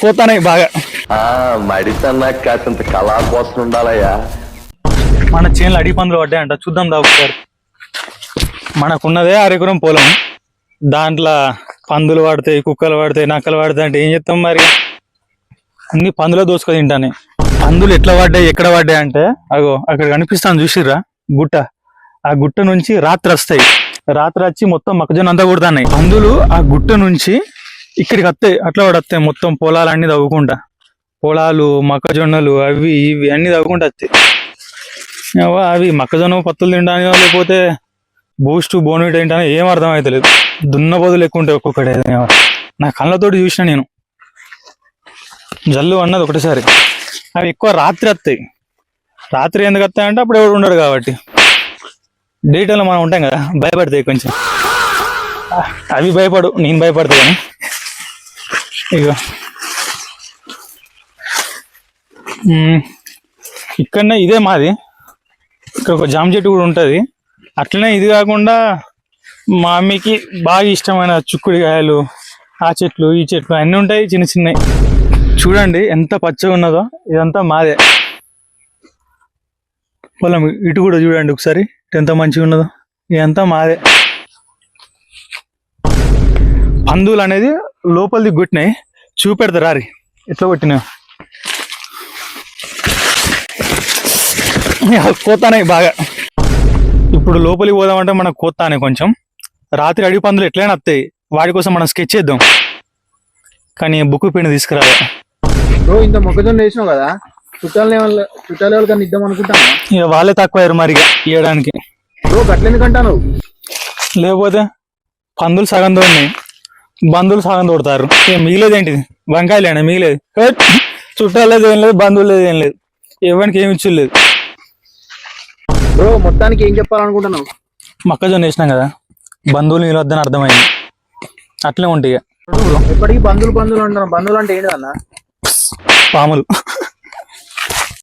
పోతానే బాగా మడితన్నా కాసింత కళా కోసం ఉండాలయ్యా. మన చేనులు అడిగి పందులు పడ్డాయంట, చూద్దాం దా ఒకసారి. మనకున్నదే అరెకరం పొలం, దాంట్లో పందులు పడతాయి, కుక్కలు పడతాయి, నక్కలు పడతాయి అంటే ఏం చేస్తాం మరి? అన్ని పందులో దోసుకొని తింటానే. పందులు ఎట్లా పడ్డాయి, ఎక్కడ పడ్డాయి అంటే అగో అక్కడ కనిపిస్తాను చూసిర్రా గుట్ట, ఆ గుట్ట నుంచి రాత్రి వస్తాయి. రాత్రి వచ్చి మొత్తం మొక్కజొన్న అంతా కొడుతున్నాయి పందులు. ఆ గుట్ట నుంచి ఇక్కడికి వస్తాయి, అట్లా పడతాయి మొత్తం పొలాలన్నీ తవ్వుకుంటా. పొలాలు, మొక్కజొన్నలు అవి ఇవి అన్ని తవ్వుకుంటా వస్తాయి. అవి మొక్కజొన్న పత్తులు తింటానో లేకపోతే బూస్ట్ బోన్విట్ ఏంటనే ఏం అర్థం అవుతలేదు. దున్న బదులు ఎక్కువ ఉంటాయి ఒక్కొక్కటి. నా కళ్ళతోటి చూసిన నేను, జల్లు అన్నది ఒకటేసారి. అవి ఎక్కువ రాత్రి వస్తాయి. రాత్రి ఎందుకు వస్తాయంటే అప్పుడు ఎవరు ఉండడు కాబట్టి. డే టైంలో మనం ఉంటాం కదా, భయపడతాయి కొంచెం. అవి భయపడు, నేను భయపడతా కానీ. ఇక ఇక్కడనే ఇదే మాది, ఇక్కడ ఒక జామ చెట్టు కూడా ఉంటుంది. అట్లనే ఇది కాకుండా మా అమ్మకి బాగా ఇష్టమైన చుక్కుడుకాయలు, ఆ చెట్లు ఈ చెట్లు అన్నీ ఉంటాయి చిన్న చిన్నవి. చూడండి ఎంత పచ్చగా ఉన్నదో, ఇదంతా మాదే పొలం. ఇటు కూడా చూడండి ఒకసారి ఎంత మంచిగా ఉన్నదో, ఇదంతా మాదే. పందులు అనేది లోపలిది కొట్టినాయి, చూపెడతారు రారి ఎట్లా కొట్టినా. కోతానే బాగా. ఇప్పుడు లోపలికి పోదామంటే మనకు కోతానే కొంచెం. రాత్రి అడవి పందులు ఎట్లయినా వస్తాయి, వాటి కోసం మనం స్కెచ్ చేద్దాం కానీ బుక్ పెన్ను తీసుకురాలి. ఇంత మొక్కజొన్న వేసినావు కదా, చుట్టాలు ఎవరికన్నా ఇద్దాం అనుకుంటాను. ఇక వాళ్ళే తక్కువ మరి ఇవ్వడానికి. గట్లెందుకంటాను? లేకపోతే పందులు సగం తోడినాయి, బంధువులు సగం తోడతారు. ఇక మిగిలేదు ఏంటిది, వంకాయలేనా మిగిలేదు. చుట్టాలు లేదు, ఏం లేదు, బంధువులు లేదు, ఏం లేదు, ఎవరికి ఏమి ఇచ్చలేదు. మొత్తానికి ఏం చెప్పాలనుకుంటున్నావు? మొక్కజొన్న వేసినాం కదా, బంధువులు నిలవద్దని అర్థమైంది. అట్లే ఉంటాయి. ఎప్పటికీ బంధువులు బంధువులు అంటున్నాం. బంధువులు అంటే ఏంటి అన్న? పాములు.